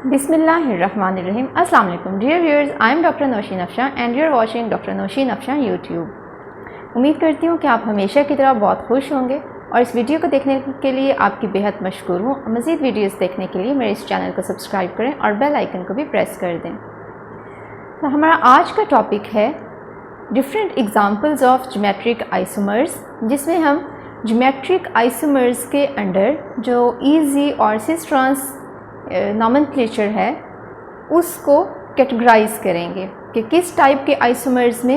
Bismillahirrahmanirrahim. Assalamu alaikum dear viewers, I am Dr. Nosheen Afshan and you are watching Dr. Nosheen Afshan YouTube. उम्मीद करती हूँ कि आप हमेशा की तरह बहुत खुश होंगे और इस वीडियो को देखने के लिए आपकी बेहद मशकूर हूँ। मज़ीद वीडियोस देखने के लिए मेरे इस चैनल को सब्सक्राइब करें और बेल आइकन को भी प्रेस कर दें। तो हमारा आज का टॉपिक है different examples of geometric isomers, जिसमें हम ज्योमेट्रिक आइसोमर्स के अंडर जो ईजी और सिस ट्रांस नॉमेनक्लेचर है उसको कैटेगराइज करेंगे कि किस टाइप के आइसोमर्स में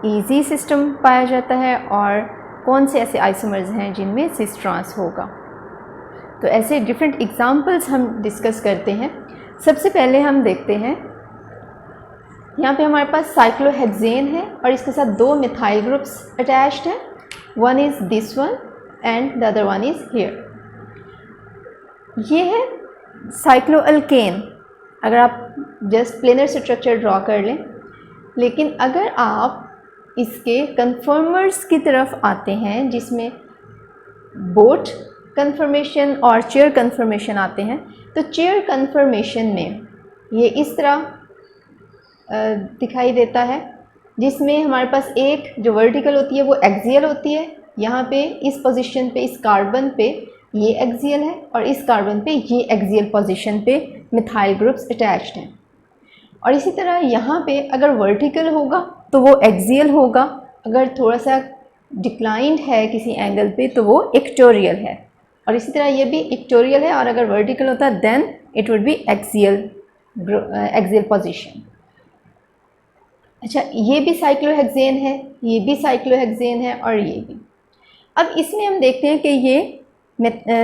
ईजी सिस्टम पाया जाता है और कौन से ऐसे आइसोमर्स हैं जिनमें सिस ट्रांस होगा। तो ऐसे डिफरेंट एग्जांपल्स हम डिस्कस करते हैं। सबसे पहले हम देखते हैं, यहाँ पे हमारे पास साइक्लोहेक्सेन है और इसके साथ दो मिथाइल ग्रुप्स अटैच्ड हैं। One is this one and the other one is here. ये है साइक्लोअल्केन। अगर आप जस्ट प्लेनर स्ट्रक्चर ड्रॉ कर लें, लेकिन अगर आप इसके कन्फर्मर्स की तरफ आते हैं जिसमें बोट कन्फर्मेशन और चेयर कन्फर्मेशन आते हैं, तो चेयर कन्फर्मेशन में ये इस तरह दिखाई देता है, जिसमें हमारे पास एक जो वर्टिकल होती है वो एक्सियल होती है। यहाँ पे इस पोजीशन पे इस कार्बन पे ये एक्सियल है और इस कार्बन पे ये एक्सियल पोजीशन पे मिथाइल ग्रुप्स अटैच्ड हैं। और इसी तरह यहाँ पे अगर वर्टिकल होगा तो वो एक्सियल होगा, अगर थोड़ा सा डिक्लाइंड है किसी एंगल पे तो वो इक्वेटोरियल है, और इसी तरह ये भी इक्वेटोरियल है और अगर वर्टिकल होता है then it would be axial position. अच्छा, ये भी साइक्लोहेक्सेन है, ये भी साइक्लोहेक्सेन है और ये भी। अब इसमें हम देखते हैं कि ये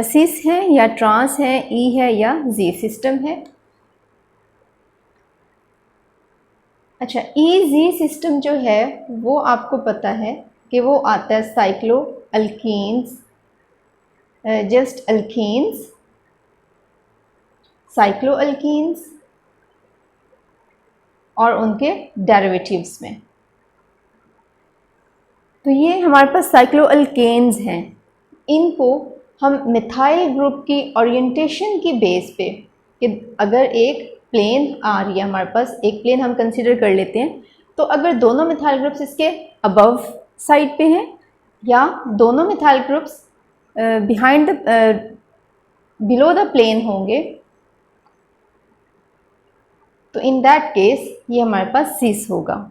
सिस है या ट्रांस है, ई है या जी सिस्टम है। अच्छा, ई जी सिस्टम जो है वो आपको पता है कि वो आता है cyclo alkenes, just alkenes, cyclo alkenes और उनके डेरिवेटिव्स में। तो ये हमारे पास साइक्लो अल्केन्स हैं। इनको हम मिथाइल ग्रुप की ओरिएंटेशन की बेस पे, कि अगर एक प्लेन आ रही है हमारे पास, एक प्लेन हम कंसीडर कर लेते हैं, तो अगर दोनों मिथाइल ग्रुप्स इसके अबव साइड पे हैं या दोनों methyl groups below the plane होंगे, तो इन दैट केस ये हमारे पास सिस होगा।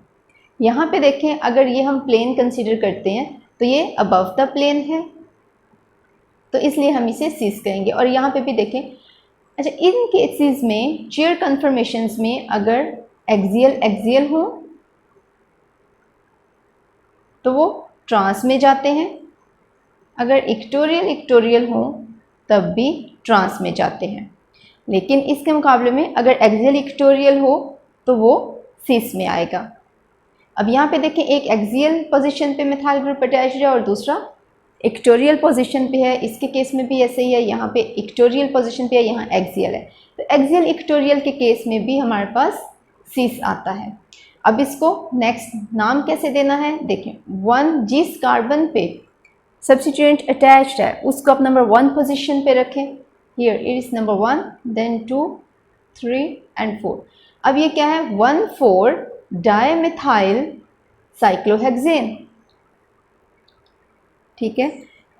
यहाँ पे देखें, अगर ये हम प्लेन कंसीडर करते हैं तो ये अबव द प्लेन है, तो इसलिए हम इसे सिस कहेंगे। और यहाँ पे भी देखें, अच्छा, इन केसेस में चेयर कन्फर्मेशंस में अगर एक्सियल एक्सियल हो तो वो ट्रांस में जाते हैं, अगर इक्वेटोरियल इक्वेटोरियल हो तब भी ट्रांस में जाते हैं। लेकिन इसके मुकाबले में अगर एक्सियल इक्वेटोरियल हो तो वो सिस में आएगा। अब यहाँ पे देखें, एक एक्सियल पोजीशन पे मिथाइल ग्रुप अटैच्ड है और दूसरा इक्वेटोरियल पोजीशन पे है। इसके केस में भी ऐसे ही है, यहाँ पे इक्वेटोरियल पोजीशन पे है, यहाँ एक्सियल है। तो एक्सियल इक्वेटोरियल के केस में भी हमारे पास सिस आता है। अब इसको नेक्स्ट नाम कैसे देना है, देखें, वन जिस कार्बन पे सब्स्टिट्यूएंट अटैच्ड है उसको आप नंबर 1 पोजीशन पे रखें। Here it is number 1, then 2, 3 and 4। अब ये क्या है, 1,4 डायमिथाइल साइक्लोहेक्सेन। ठीक है,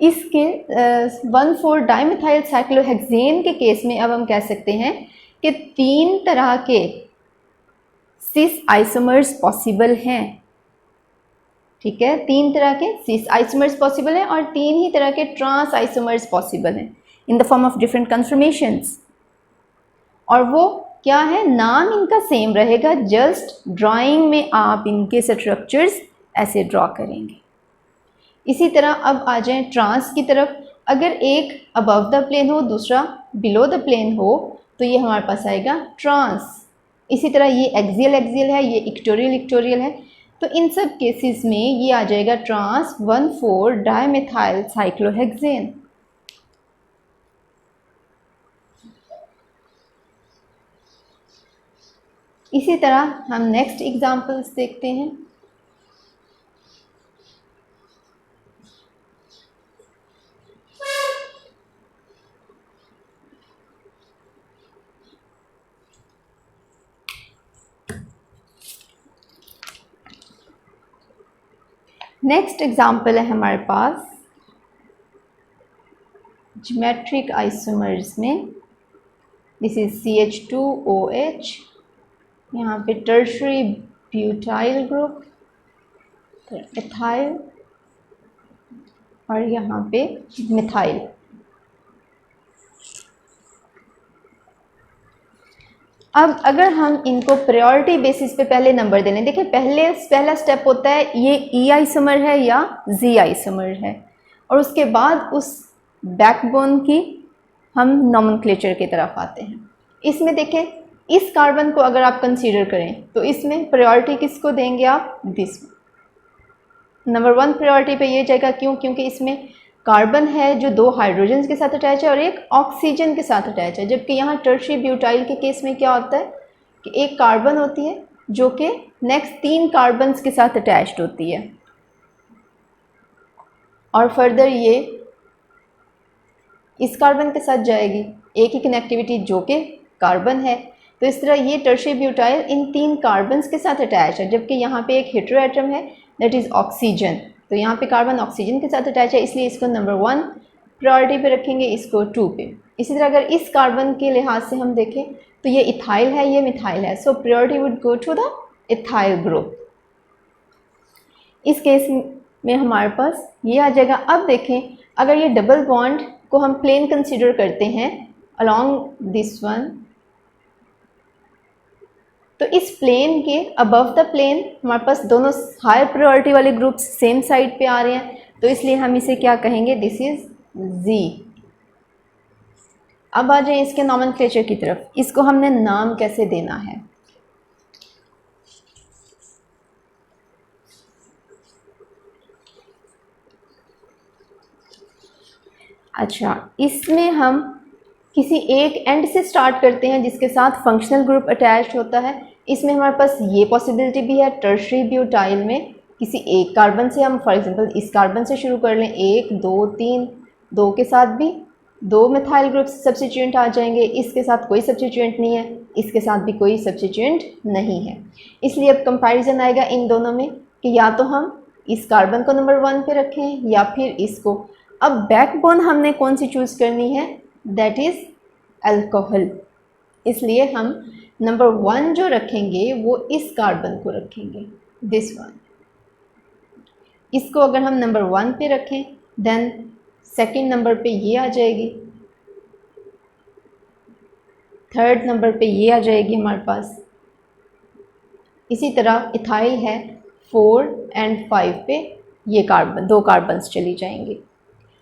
इसके 1,4 डायमिथाइल साइक्लोहेक्सेन के केस में अब हम कह सकते हैं कि 3 तरह के सिस आइसोमर्स पॉसिबल हैं। ठीक है, 3 तरह के सिस आइसोमर्स पॉसिबल हैं और 3 ही तरह के ट्रांस आइसोमर्स पॉसिबल हैं in the form of different conformations. और वो क्या है, नाम इनका सेम रहेगा, जस्ट ड्राइंग में आप इनके स्ट्रक्चर्स ऐसे ड्रॉ करेंगे। इसी तरह अब आ जाएं ट्रांस की तरफ। अगर एक अबव द प्लेन हो, दूसरा बिलो द प्लेन हो, तो ये हमारे पास आएगा ट्रांस। इसी तरह ये एक्सियल एक्सियल है, ये इक्वेटोरियल इक्वेटोरियल है, तो इन सब केसेस में ये आ जाएगा ट्रांस 1,4 डायमिथाइल साइक्लोहेक्सेन। इसी तरह हम नेक्स्ट एग्जांपल्स देखते हैं। नेक्स्ट एग्जाम्पल है हमारे पास ज्योमेट्रिक आइसोमर्स में। दिस इज CH2OH, यहाँ पे टर्शरी ब्यूटाइल ग्रुप, एथाइल, और यहाँ पे मिथाइल। अब अगर हम इनको प्रायोरिटी बेसिस पे पहले नंबर देने, देखिए पहला स्टेप होता है ये E आइसोमर है या Z आइसोमर है, और उसके बाद उस बैकबोन की हम नॉमेनक्लेचर की तरफ आते हैं। इसमें देखें इस कार्बन को अगर आप कंसीडर करें तो इसमें प्रायोरिटी किसको देंगे आप? दिस नंबर 1 प्रायोरिटी पे ये जाएगा। क्यों? क्योंकि इसमें कार्बन है जो 2 हाइड्रोजन के साथ अटैच है और एक ऑक्सीजन के साथ अटैच है, जबकि यहाँ टर्शरी ब्यूटाइल के केस में क्या होता है कि एक कार्बन होती है जो कि नेक्स्ट 3 कार्बन्स के साथ अटैच्ड होती है, और फर्दर ये इस कार्बन के साथ जाएगी, एक ही कनेक्टिविटी जो कि कार्बन है। तो इस तरह ये टर्शरी ब्यूटाइल इन 3 कार्बन्स के साथ अटैच है, जबकि यहाँ पे एक हेटेरो एटम है दैट इज़ ऑक्सीजन। तो यहाँ पे कार्बन ऑक्सीजन के साथ अटैच है, इसलिए इसको नंबर 1 प्रायोरिटी पे रखेंगे, इसको 2 पे। इसी तरह अगर इस कार्बन के लिहाज से हम देखें तो ये इथाइल है, ये मिथाइल है, so priority would go to the ethyl group. इस केस में हमारे पास ये आ जाएगा। अब देखें अगर ये डबल बॉन्ड को हम प्लेन कंसीडर करते हैं अलोंग दिस वन, तो इस प्लेन के अबव द प्लेन हमारे पास दोनों हाई प्रायोरिटी वाले ग्रुप्स सेम साइड पे आ रहे हैं, तो इसलिए हम इसे क्या कहेंगे? This is Z। अब आ जाए इसके नॉमेनक्लेचर की तरफ। इसको हमने नाम कैसे देना है? अच्छा, इसमें हम किसी एक एंड से स्टार्ट करते हैं जिसके साथ फंक्शनल ग्रुप अटैच्ड होता है। इसमें हमारे पास ये पॉसिबिलिटी भी है टर्शरी ब्यूटाइल में किसी एक कार्बन से, हम फॉर एग्जांपल इस कार्बन से शुरू कर लें, 1 2 3, 2 के साथ भी 2 मिथाइल ग्रुप सब्स्टिट्यूएंट आ जाएंगे, इसके साथ कोई सब्स्टिट्यूएंट नहीं है, इसके साथ भी कोई सब्स्टिट्यूएंट नहीं है। इसलिए अब कंपैरिजन आएगा इन दोनों में कि या तो हम इस कार्बन को नंबर 1 पे रखें या फिर इसको। अब बैकबोन हमने कौन सी चूज़ करनी है? That is alcohol. इसलिए हम नंबर 1 जो रखेंगे वो इस कार्बन को रखेंगे, दिस वन। इसको अगर हम नंबर 1 पे रखें देन सेकंड नंबर पे ये आ जाएगी, थर्ड नंबर पे ये आ जाएगी हमारे पास। इसी तरह इथाइल है 4 एंड 5 पे ये कार्बन 2 कार्बन्स चली जाएंगी।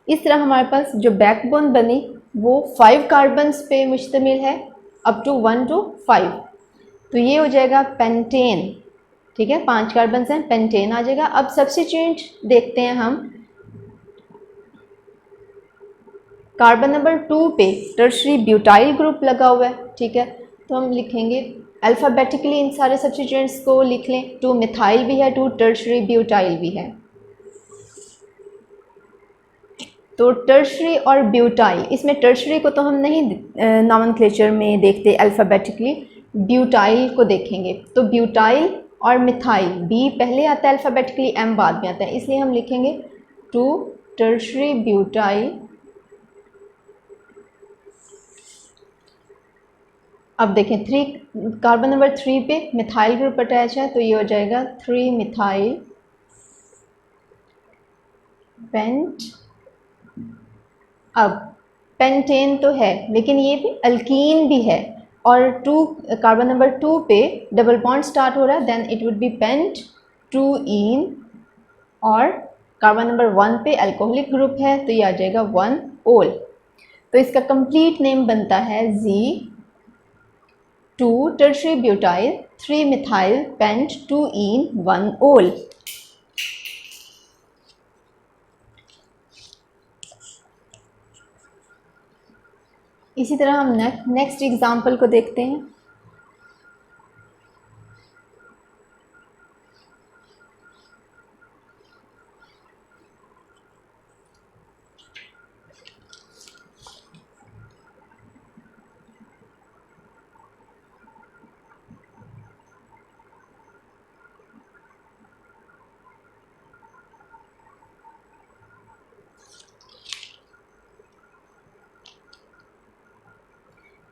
इस तरह हमारे पास जो बैकबोन बनी वो 5 कार्बन्स पे मुश्तमिल है अप टू 1 to 5। तो ये हो जाएगा पेंटेन, ठीक है, 5 कार्बन्स हैं, पेंटेन आ जाएगा। अब सब्स्टिट्यूएंट देखते हैं हम। कार्बन नंबर 2 पे टर्शरी ब्यूटाइल ग्रुप लगा हुआ है, ठीक है, तो हम लिखेंगे अल्फ़ाबेटिकली इन सारे सब्स्टिट्यूएंट्स को लिख लें। 2 मिथाइल भी है, 2 टर्शरी ब्यूटाइल भी है। तो टर्शरी और ब्यूटाइल, इसमें टर्शरी को तो हम नहीं नॉमेनक्लेचर में देखते अल्फ़ाबेटिकली, ब्यूटाइल को देखेंगे। तो ब्यूटाइल और मिथाइल, बी पहले आता है अल्फ़ाबेटिकली, एम बाद में आता है, इसलिए हम लिखेंगे 2 टर्शरी ब्यूटाइल। अब देखें 3 कार्बन नंबर 3 पे मिथाइल ग्रुप अटैच है, तो ये हो जाएगा 3 मिथाइल पेंट। अब पेंटेन तो है लेकिन ये भी अल्कीन भी है, और 2 कार्बन नंबर 2 पे डबल बॉन्ड स्टार्ट हो रहा है, then it would be pent 2 ene, और कार्बन नंबर 1 पे अल्कोहलिक ग्रुप है तो ये आ जाएगा 1 ओल। तो इसका कंप्लीट नेम बनता है Z2 tertiary butyl 3 methyl paint 2 इन 1 ओल। इसी तरह हम नेक्स्ट एग्जाम्पल को देखते हैं।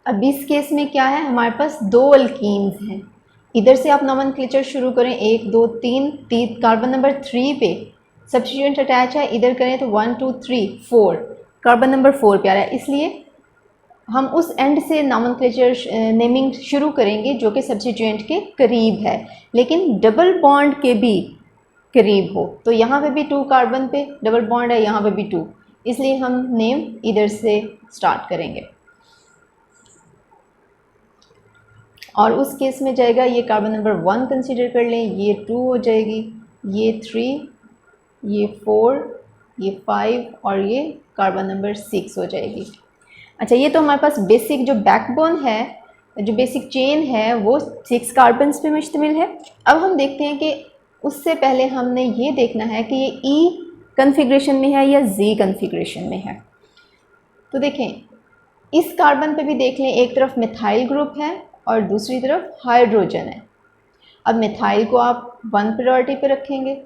अब इस केस में क्या है, हमारे पास 2 अल्कीन्स हैं। इधर से आप नोमेनक्लेचर शुरू करें, 1 2 3, कार्बन नंबर 3 पे सब्स्टिट्यूएंट अटैच है, इधर करें तो 1 2 3 4, कार्बन नंबर 4 पे आ रहा है, इसलिए हम उस एंड से नोमेनक्लेचर नेमिंग शुरू करेंगे जो कि सब्स्टिट्यूएंट के करीब है, लेकिन डबल बॉन्ड के भी करीब हो। तो यहाँ पे भी 2 कार्बन पे डबल बॉन्ड है, यहाँ पे भी 2, इसलिए हम नेम इधर से स्टार्ट करेंगे। और उस केस में जाएगा, ये कार्बन नंबर 1 कंसीडर कर लें, ये 2 हो जाएगी, ये 3, ये 4, ये 5 और ये कार्बन नंबर 6 हो जाएगी। अच्छा, ये तो हमारे पास बेसिक जो बैकबोन है, जो बेसिक चेन है वो 6 कार्बन्स पे मुश्तमिल है। अब हम देखते हैं कि उससे पहले हमने ये देखना है कि ये ई कन्फिग्रेशन में है या जी कन्फिग्रेशन में है। तो देखें, इस कार्बन पे भी देख लें, एक तरफ मिथाइल ग्रुप है और दूसरी तरफ हाइड्रोजन है। अब मिथाइल को आप 1 प्रायोरिटी पे रखेंगे,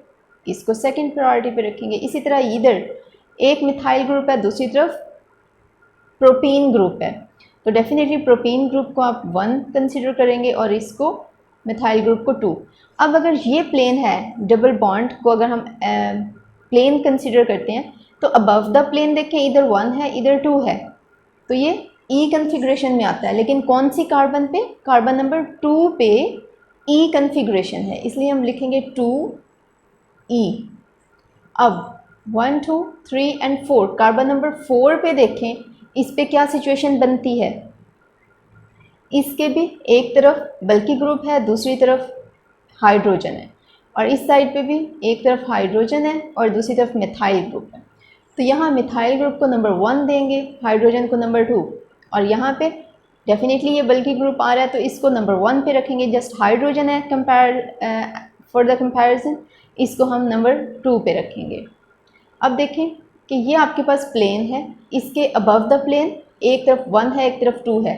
इसको 2nd प्रायोरिटी पे रखेंगे। इसी तरह इधर एक मिथाइल ग्रुप है, दूसरी तरफ प्रोपीन ग्रुप है, तो डेफिनेटली प्रोपीन ग्रुप को आप 1 कंसीडर करेंगे और इसको मिथाइल ग्रुप को 2। अब अगर ये प्लेन है, डबल बॉन्ड को अगर हम प्लेन कंसीडर करते हैं, तो अबव द प्लेन देखें, इधर 1 है, इधर 2 है, तो ये ई कन्फिग्रेशन में आता है। लेकिन कौन सी कार्बन पे? कार्बन नंबर 2 पे ई कन्फिग्रेशन है, इसलिए हम लिखेंगे 2E। अब 1 2 3 एंड 4, कार्बन नंबर 4 पे देखें, इस पे क्या सिचुएशन बनती है? इसके भी एक तरफ बल्कि ग्रुप है, दूसरी तरफ हाइड्रोजन है, और इस साइड पे भी एक तरफ हाइड्रोजन है और दूसरी तरफ मिथाइल ग्रुप है। तो यहाँ मिथाइल ग्रुप को नंबर 1 देंगे, हाइड्रोजन को नंबर 2, और यहाँ पे डेफिनेटली ये बल्कि ग्रुप आ रहा है तो इसको नंबर 1 पे रखेंगे, जस्ट हाइड्रोजन है फॉर द कंपैरिजन, इसको हम नंबर 2 पे रखेंगे। अब देखें कि ये आपके पास प्लेन है, इसके अबव द प्लेन एक तरफ 1 है, एक तरफ 2 है,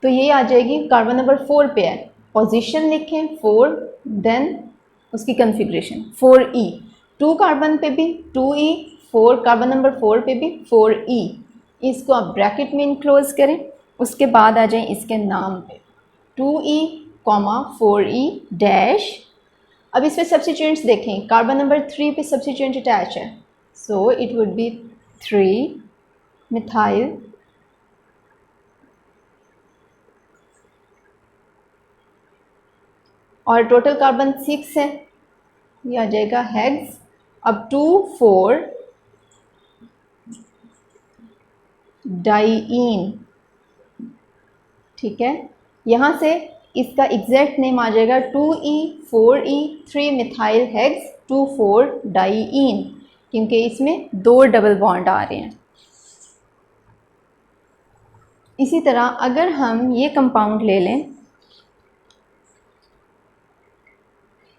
तो ये आ जाएगी कार्बन नंबर 4 पे है, पोजीशन लिखें 4, देन उसकी कन्फिग्रेशन 4E, 2 कार्बन पे भी 2E, 4 कार्बन नंबर 4 पे भी 4E, इसको आप ब्रैकेट में इनक्लोज करें, उसके बाद आ जाएं इसके नाम पे 2E, 4E डैश। अब इसमें सब्स्टिट्यूएंट्स देखें, कार्बन नंबर 3 पे सब्स्टिट्यूएंट अटैच है, so it would B 3 methyl और टोटल कार्बन 6 है, ये आ जाएगा हेक्स। अब 2 4 डाइईन, ठीक है, यहाँ से इसका एग्जैक्ट नेम आ जाएगा 2E 4E 3 methyl hex 2 4 diene, क्योंकि इसमें 2 डबल बॉन्ड आ रहे हैं। इसी तरह अगर हम ये कंपाउंड ले लें,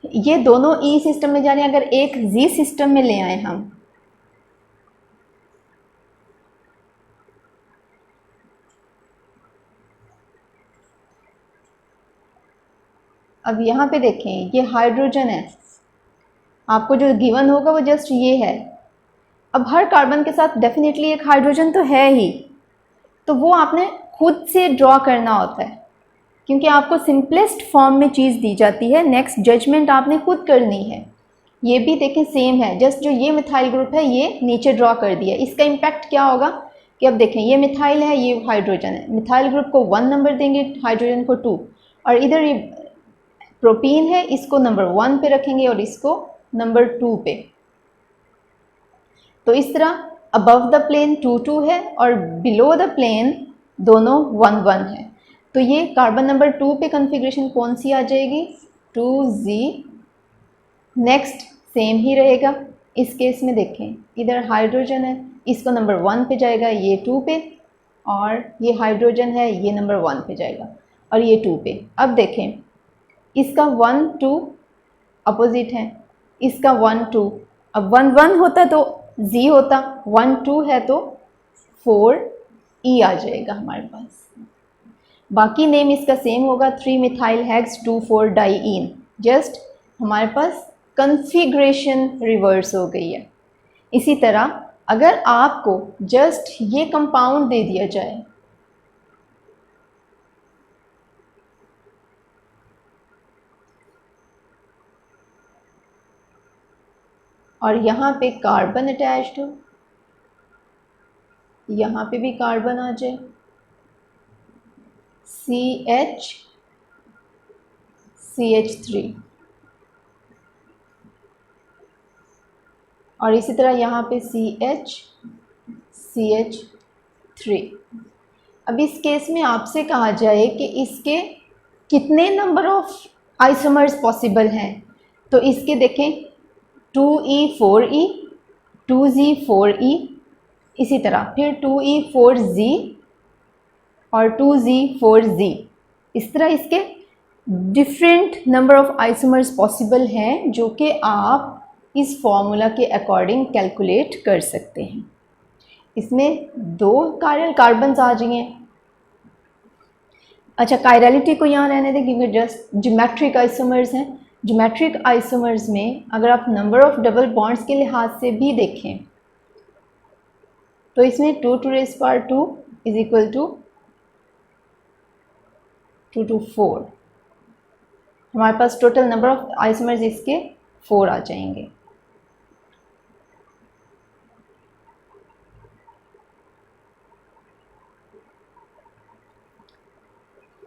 ये दोनों ई सिस्टम में जा रहे हैं, अगर एक जी सिस्टम में ले आए हम, अब यहाँ पे देखें ये हाइड्रोजन है, आपको जो गिवन होगा वो जस्ट ये है। अब हर कार्बन के साथ डेफिनेटली एक हाइड्रोजन तो है ही, तो वो आपने खुद से ड्रॉ करना होता है, क्योंकि आपको सिंपलेस्ट फॉर्म में चीज़ दी जाती है, नेक्स्ट जजमेंट आपने खुद करनी है। ये भी देखें सेम है, जस्ट जो ये मिथाइल ग्रुप है ये नीचे ड्रॉ कर दिया। इसका इम्पैक्ट क्या होगा कि अब देखें ये मिथाइल है, ये हाइड्रोजन है, मिथाइल ग्रुप को 1 नंबर देंगे, हाइड्रोजन को 2, और इधर ये प्रोपीन है, इसको नंबर 1 पे रखेंगे और इसको नंबर 2 पे। तो इस तरह अबव द प्लेन 2 2 है और बिलो द प्लेन दोनों 1 1 है। तो ये कार्बन नंबर 2 पे कॉन्फ़िगरेशन कौन सी आ जाएगी? 2Z। नेक्स्ट सेम ही रहेगा, इस केस में देखें इधर हाइड्रोजन है, इसको नंबर 1 पे जाएगा, ये 2 पे, और ये हाइड्रोजन है, ये नंबर 1 पे जाएगा और ये 2 पे। अब देखें इसका 1 2 अपोजिट है, इसका 1 2, अब 1 1 होता तो Z होता, 1 2 है तो 4E आ जाएगा हमारे पास। बाकी नेम इसका सेम होगा, 3 मिथाइल हेक्स 2 4 डाइईन, जस्ट हमारे पास कॉन्फ़िगरेशन रिवर्स हो गई है। इसी तरह अगर आपको जस्ट ये कंपाउंड दे दिया जाए, और यहाँ पे कार्बन अटैच्ड हो, यहाँ पे भी कार्बन आ जाए, CH3 और इसी तरह यहाँ पे CH3। अब इस केस में आपसे कहा जाए कि इसके कितने नंबर ऑफ आइसोमर्स पॉसिबल हैं, तो इसके देखें 2E4E, 2Z4E, इसी तरह फिर 2E4Z और 2Z4Z। इस तरह इसके different number of isomers possible हैं जो कि आप इस फॉर्मूला के अकॉर्डिंग कैलकुलेट कर सकते हैं। इसमें 2 कायरल कार्बन्स आ जाइए। अच्छा, कायरलिटी को यहाँ रहने दें क्योंकि जस्ट ज्योमेट्रिक आइसोमर्स हैं। ज्योमेट्रिक आइसोमर्स में अगर आप नंबर ऑफ डबल बॉन्ड्स के लिहाज से भी देखें तो इसमें 2⁻² इज इक्वल टू 2 to 4। हमारे पास टोटल नंबर ऑफ आइसोमर्स इसके 4 आ जाएंगे।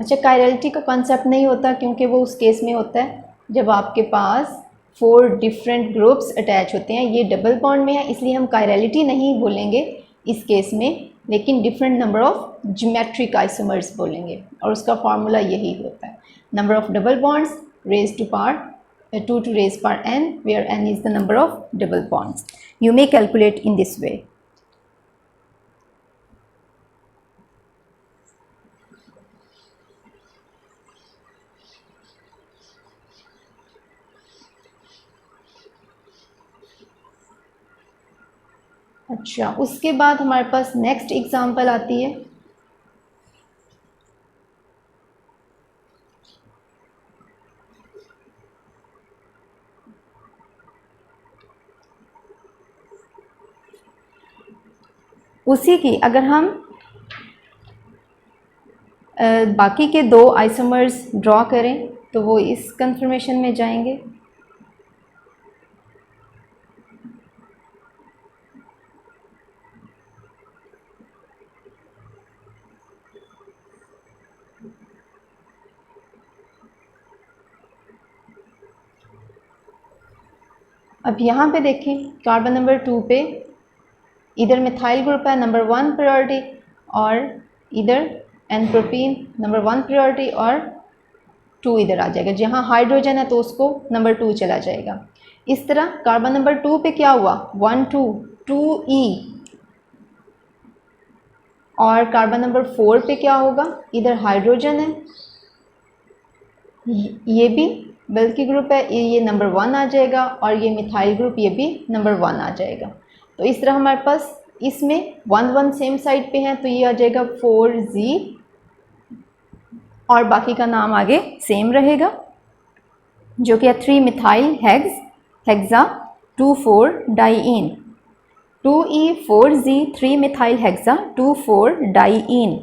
अच्छा, कायरलिटी का कॉन्सेप्ट नहीं होता क्योंकि वो उस केस में होता है जब आपके पास 4 डिफरेंट ग्रुप्स अटैच होते हैं। ये डबल बॉन्ड में है इसलिए हम कायरलिटी नहीं बोलेंगे इस केस में, लेकिन different number of geometric isomers बोलेंगे और उसका फार्मूला यही होता है, number of double bonds raised to power 2 to raise power n, where n is the number of double bonds. You may calculate in this way. अच्छा, उसके बाद हमारे पास नेक्स्ट एग्जांपल आती है। उसी की अगर हम बाकी के 2 आइसोमर्स ड्रॉ करें तो वो इस कन्फर्मेशन में जाएंगे। अब यहाँ पे देखें कार्बन नंबर 2 पे इधर मिथाइल ग्रुप है नंबर 1 प्रायोरिटी और इधर एन प्रोपीन नंबर 1 प्रायोरिटी और 2 इधर आ जाएगा। जहाँ हाइड्रोजन है तो उसको नंबर 2 चला जाएगा। इस तरह कार्बन नंबर 2 पे क्या हुआ 1 2 2E और कार्बन नंबर 4 पे क्या होगा, इधर हाइड्रोजन है, ये भी बल्कि ग्रुप है, ये नंबर 1 आ जाएगा और ये मिथाइल ग्रुप ये भी नंबर 1 आ जाएगा। तो इस तरह हमारे पास इसमें 1 1 सेम साइड पे है तो ये आ जाएगा 4Z और बाकी का नाम आगे सेम रहेगा जो कि 3 methyl hexa 2,4 diene 2E4Z 3 methyl hexa 2,4 diene.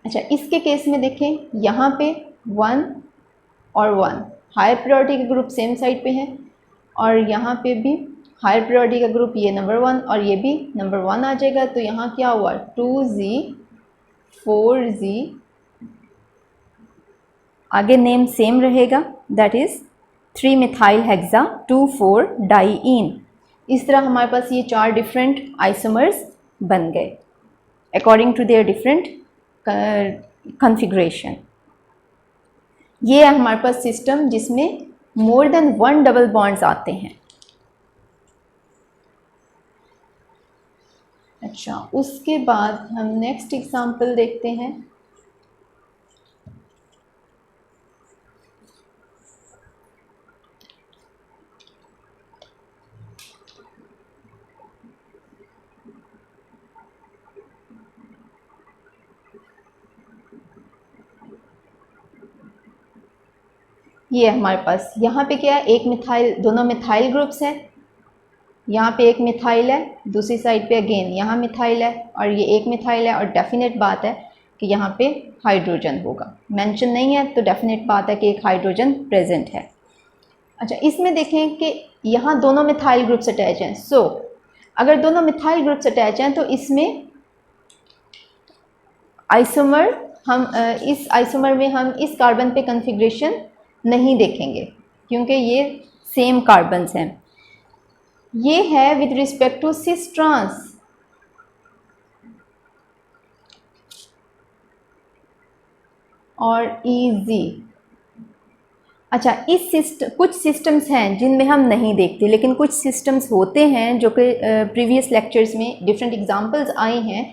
अच्छा, इसके केस में देखें यहाँ पे 1 और 1 हायर प्रायोरिटी के ग्रुप सेम साइड पे हैं और यहाँ पे भी हायर प्रायोरिटी का ग्रुप ये नंबर 1 और ये भी नंबर 1 आ जाएगा। तो यहाँ क्या हुआ 2Z 4Z आगे नेम सेम रहेगा that is 3 methyl hexa 2,4 diene. इस तरह हमारे पास ये 4 डिफरेंट आइसोमर्स बन गए according to their different configuration. ये है हमारे पास सिस्टम जिसमें मोर देन 1 डबल बॉन्ड्स आते हैं। अच्छा, उसके बाद हम नेक्स्ट एग्जांपल देखते हैं। ये हमारे पास यहाँ पे क्या है, एक मिथाइल, दोनों मिथाइल ग्रुप्स हैं। यहाँ पे एक मिथाइल है, दूसरी साइड पे अगेन यहाँ मिथाइल है और ये एक मिथाइल है और डेफिनेट बात है कि यहाँ पे हाइड्रोजन होगा। मेंशन नहीं है तो डेफिनेट बात है कि एक हाइड्रोजन प्रेजेंट है। अच्छा, इसमें देखें कि यहाँ दोनों मिथाइल ग्रुप्स अटैच हैं। सो अगर दोनों मिथाइल ग्रुप्स अटैच हैं तो इसमें आइसोमर इस आइसोमर में हम इस कार्बन पे कॉन्फ़िगरेशन नहीं देखेंगे क्योंकि ये सेम कार्बन्स हैं। ये है with respect to cis trans. और ईजी। अच्छा, कुछ सिस्टम्स हैं जिनमें हम नहीं देखते, लेकिन कुछ सिस्टम्स होते हैं जो कि प्रीवियस लेक्चर्स में डिफरेंट एग्जांपल्स आए हैं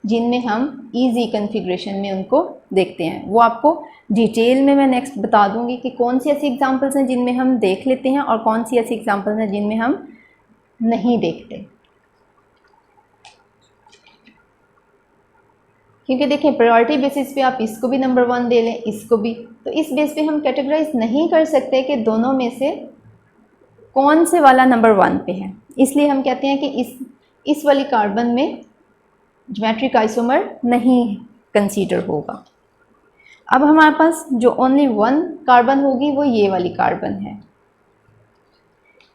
जिनमें हम इजी कॉन्फ़िगरेशन में उनको देखते हैं। वो आपको डिटेल में मैं नेक्स्ट बता दूंगी कि कौन सी ऐसी एग्जांपल्स हैं जिनमें हम देख लेते हैं और कौन सी ऐसी एग्जांपल्स हैं जिनमें हम नहीं देखते। क्योंकि देखें, प्रायोरिटी बेसिस पे आप इसको भी नंबर 1 दे लें, इसको भी, तो इस बेस पे हम कैटेगराइज नहीं कर सकते कि दोनों में से कौन से वाला नंबर 1 पे है। इसलिए हम कहते हैं कि इस वाली कार्बन में ज्योमेट्रिक आइसोमर नहीं कंसीडर होगा। अब हमारे पास जो ओनली 1 कार्बन होगी वो ये वाली कार्बन है।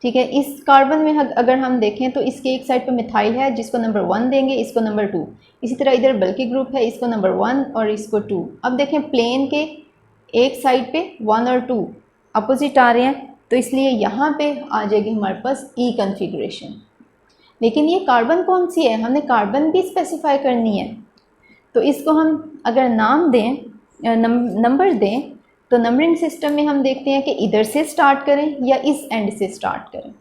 ठीक है, इस कार्बन में अगर हम देखें तो इसके एक साइड पर मिथाइल है जिसको नंबर 1 देंगे, इसको नंबर 2। इसी तरह इधर बल्कि ग्रुप है, इसको नंबर 1 और इसको 2। अब देखें, प्लेन के एक साइड पे 1 और 2 अपोजिट आ रहे हैं, तो इसलिए यहाँ पे आ जाएगी हमारे पास ई कॉन्फ़िगरेशन। लेकिन ये कार्बन कौन सी है, हमने कार्बन भी स्पेसिफाई करनी है। तो इसको हम अगर नाम दें, नंबर दें, तो नंबरिंग सिस्टम में हम देखते हैं कि इधर से स्टार्ट करें या इस एंड से स्टार्ट करें।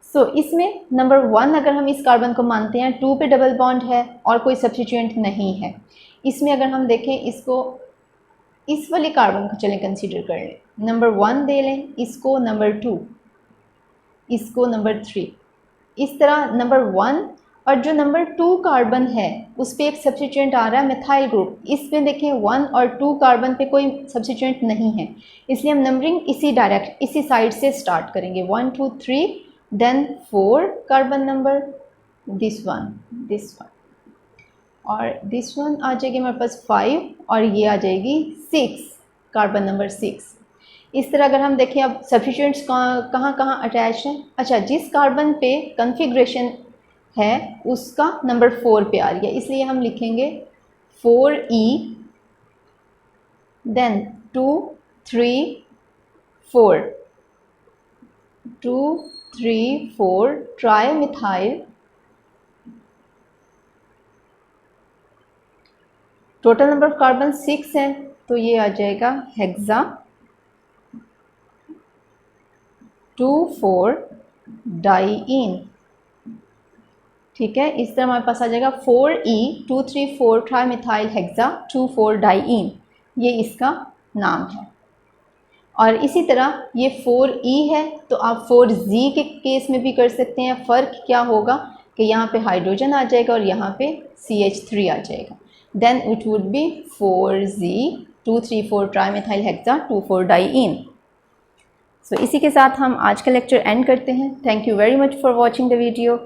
सो इसमें नंबर 1 अगर हम इस कार्बन को मानते हैं, 2 पे डबल बॉन्ड है और कोई सब्स्टिट्यूएंट नहीं है। इसमें अगर हम देखें, इसको इस वाले कार्बन को चलें कंसीडर कर लें, नंबर 1 दे लें, इसको नंबर 2, इसको नंबर 3। इस तरह नंबर 1 और जो नंबर 2 कार्बन है उस पर एक सब्स्टिट्यूएंट आ रहा है मिथाइल ग्रुप। इसमें देखें 1 और 2 कार्बन पे कोई सब्स्टिट्यूएंट नहीं है, इसलिए हम नंबरिंग इसी साइड से स्टार्ट करेंगे। 1 2 3, then 4 carbon number, this one और दिस वन आ जाएगी हमारे पास 5 और ये आ जाएगी 6, कार्बन नंबर 6। इस तरह अगर हम देखें, अब सब्स्टिट्यूएंट्स कहाँ कहाँ अटैच हैं। अच्छा, जिस कार्बन पे कॉन्फ़िगरेशन है उसका नंबर 4 पे आ रही है, इसलिए हम लिखेंगे 4E, then 2 3 4, 2 3 4 trimethyl. Total number of carbon 6 है, तो ये आ जाएगा हेक्सा 2,4 डाइईन। ठीक है, इस तरह हमारे पास आ जाएगा 4E 2,3,4 ट्राइमिथाइल हेक्सा 2,4 डाइईन, ये इसका नाम है। और इसी तरह ये 4E है तो आप 4Z के केस में भी कर सकते हैं। फ़र्क क्या होगा कि यहाँ पे हाइड्रोजन आ जाएगा और यहाँ पे CH3 आ जाएगा, then it would be 4Z 2,3,4 trimethyl hexa 2,4 diene. So इसी के साथ हम आज का लेक्चर एंड करते हैं। Thank you very much for watching the video.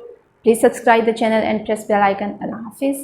Please subscribe the channel and press bell icon. Allah Hafiz.